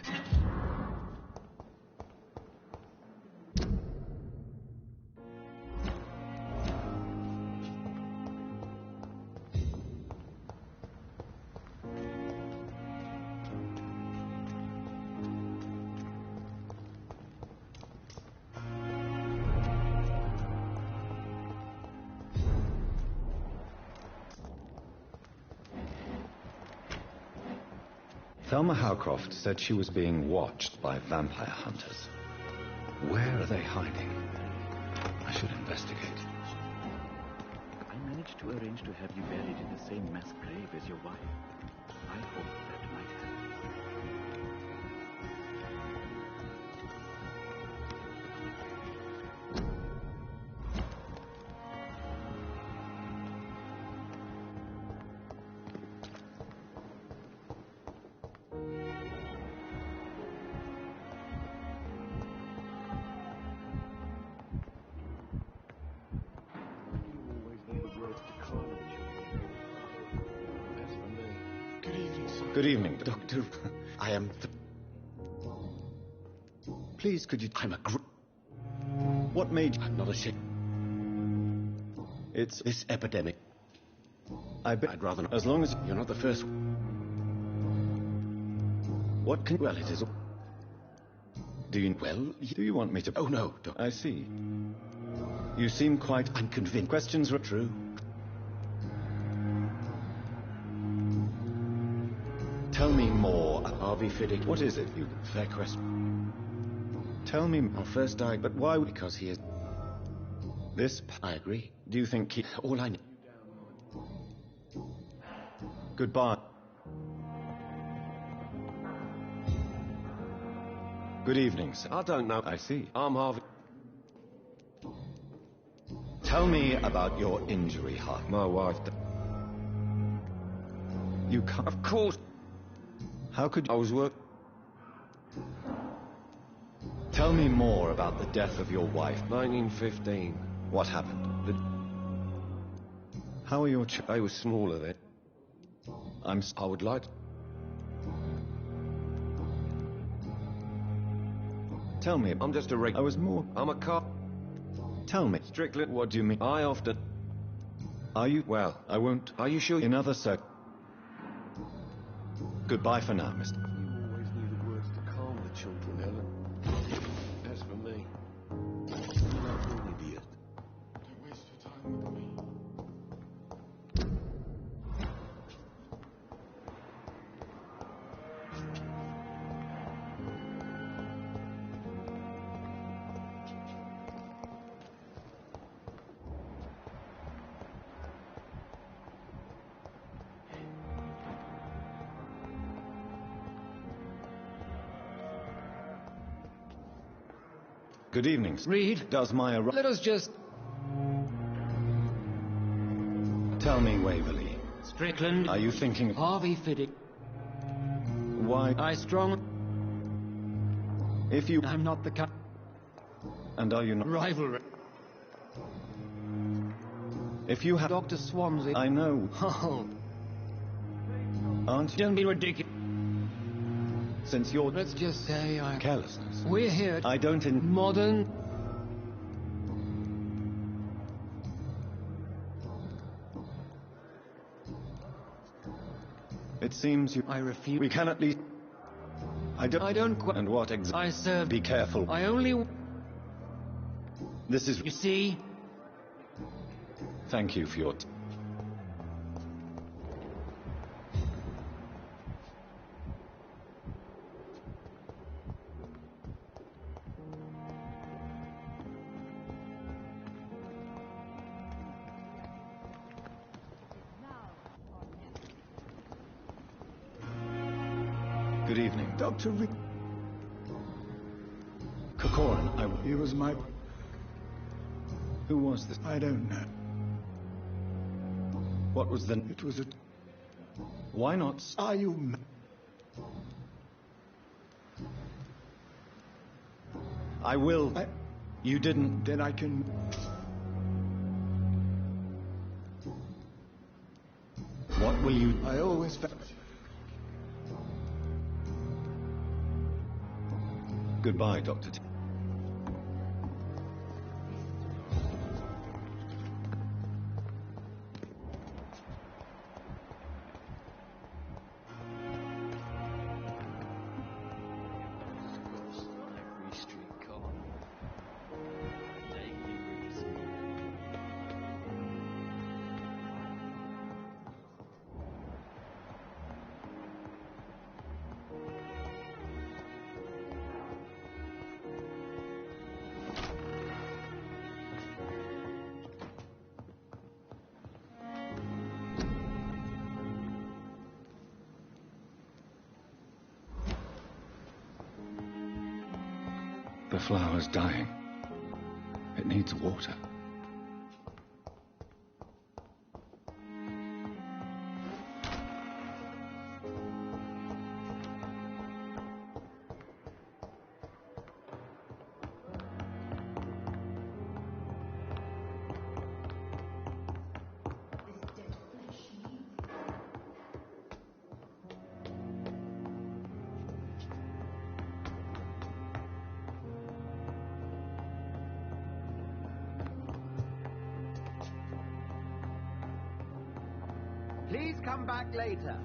Thelma Howcroft said she was being watched by vampire hunters. Where are they hiding? I should investigate. I managed to arrange to have you buried in the same mass grave as your wife. I hope that might help. Good evening, Doctor. I am the... Please, could you... I'm a What made you... I'm not a sick... It's this epidemic. I'd rather not... As long as you're not the first... What can... Well, it is... Do you... Well, do you want me to... Oh, no, Doctor. I see. You seem quite unconvinced. Questions are true. Tell me more. Harvey Fiddick. What is it, you... Fair question. Tell me... Our first died, but why? Because he is... This... I agree. Do you think he... All I need... Goodbye. Good evening, sir. I don't know. I see. I'm Harvey. Tell me about your injury, Harvey. My wife... You can't... Of course... How could you... I was work... Tell me more about the death of your wife. 1915. What happened? How are your They were smaller then. I would like... Tell me. I'm just a I was more... I'm a cop. Tell me. Strickland, what do you mean? I often... Are you... Well, I won't... Are you sure? In other Goodbye for now, mister. You always needed words to calm the children, Ellen. As for me, I'm not an idiot. Don't waste your time with me. Good evening. Reed, does my... Let us just... Tell me, Waverley. Strickland. Are you thinking... Harvey Fiddick. Why... I strong... If you... I'm not the kind... And are you not... Rivalry. If you have... Dr. Swansea. I know. Oh. Aren't you... Don't be ridiculous. Since you're... Let's just say I... Carelessness. We're here... I don't in... Modern... It seems you... I refuse... We can at least... I don't quite... And what exactly... I serve... Be careful. I only... This is... You see... Thank you for your... Good evening. Dr. Reed. Corcoran, He was my... Who was this? I don't know. What was the... It was a... Why not... Are you... I will... You didn't... Then I can... What will you... I always felt... Goodbye, Dr. flower's dying. It needs water. Please come back later.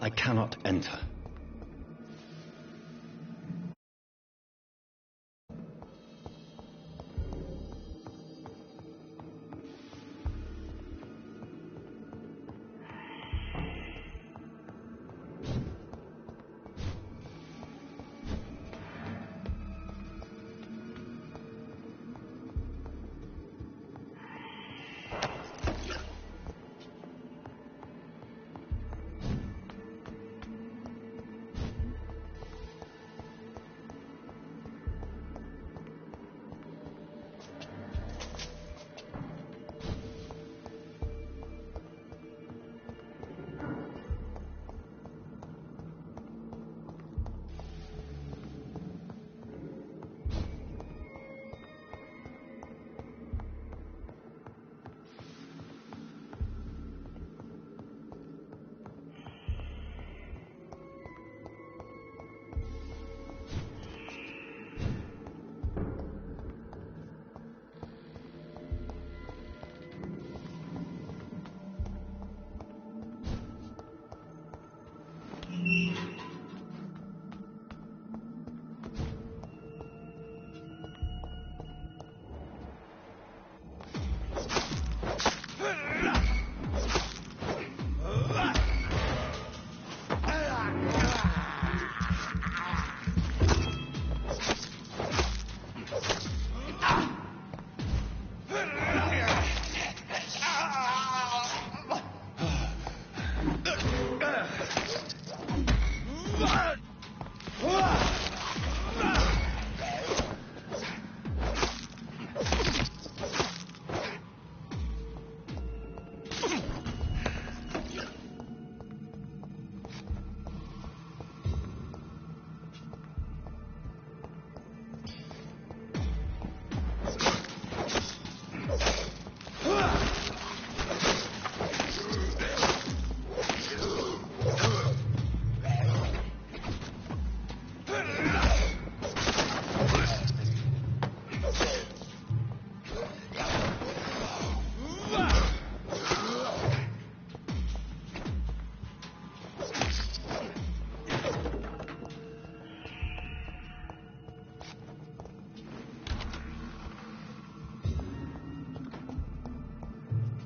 I cannot enter.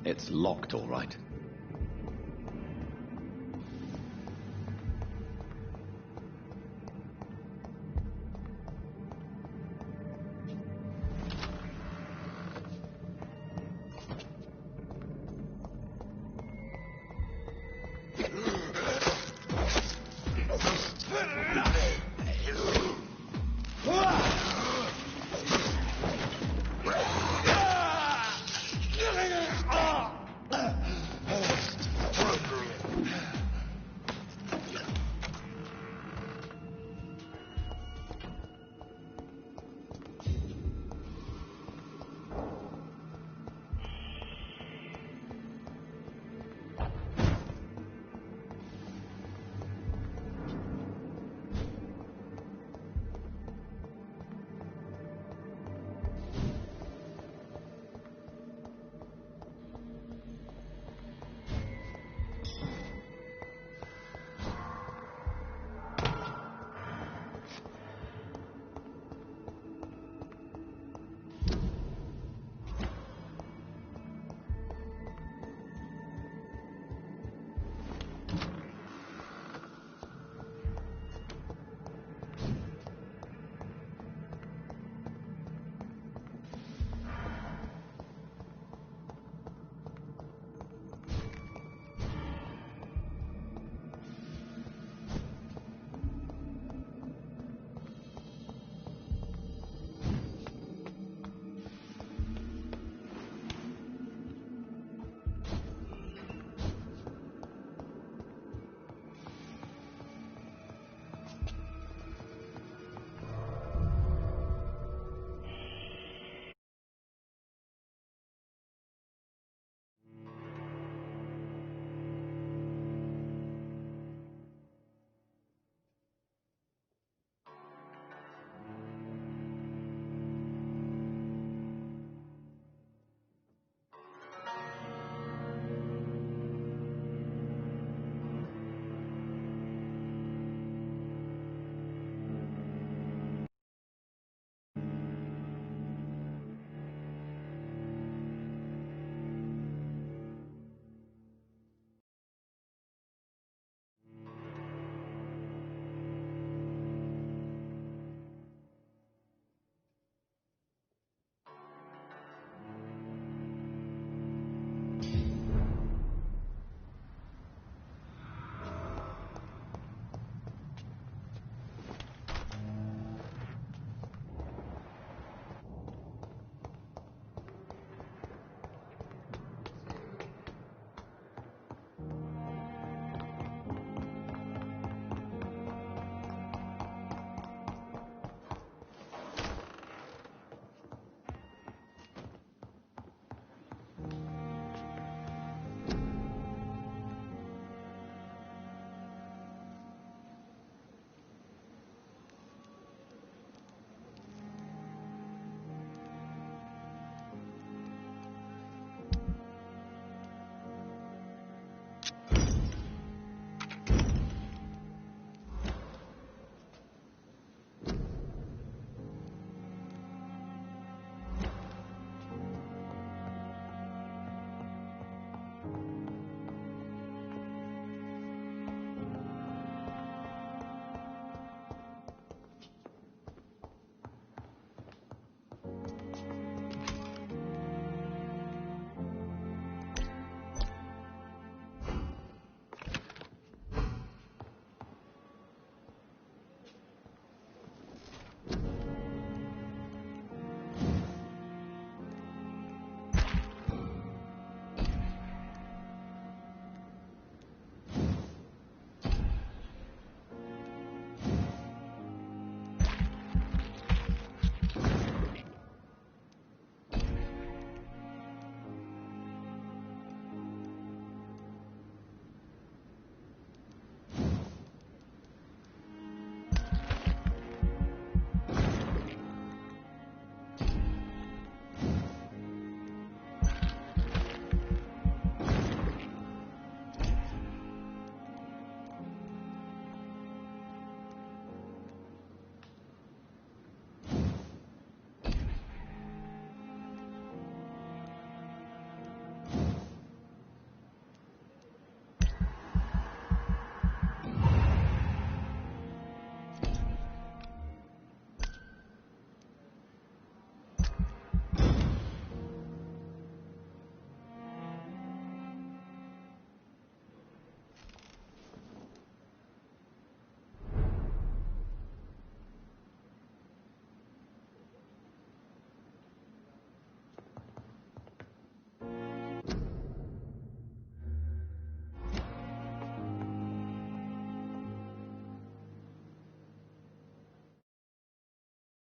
It's locked, all right.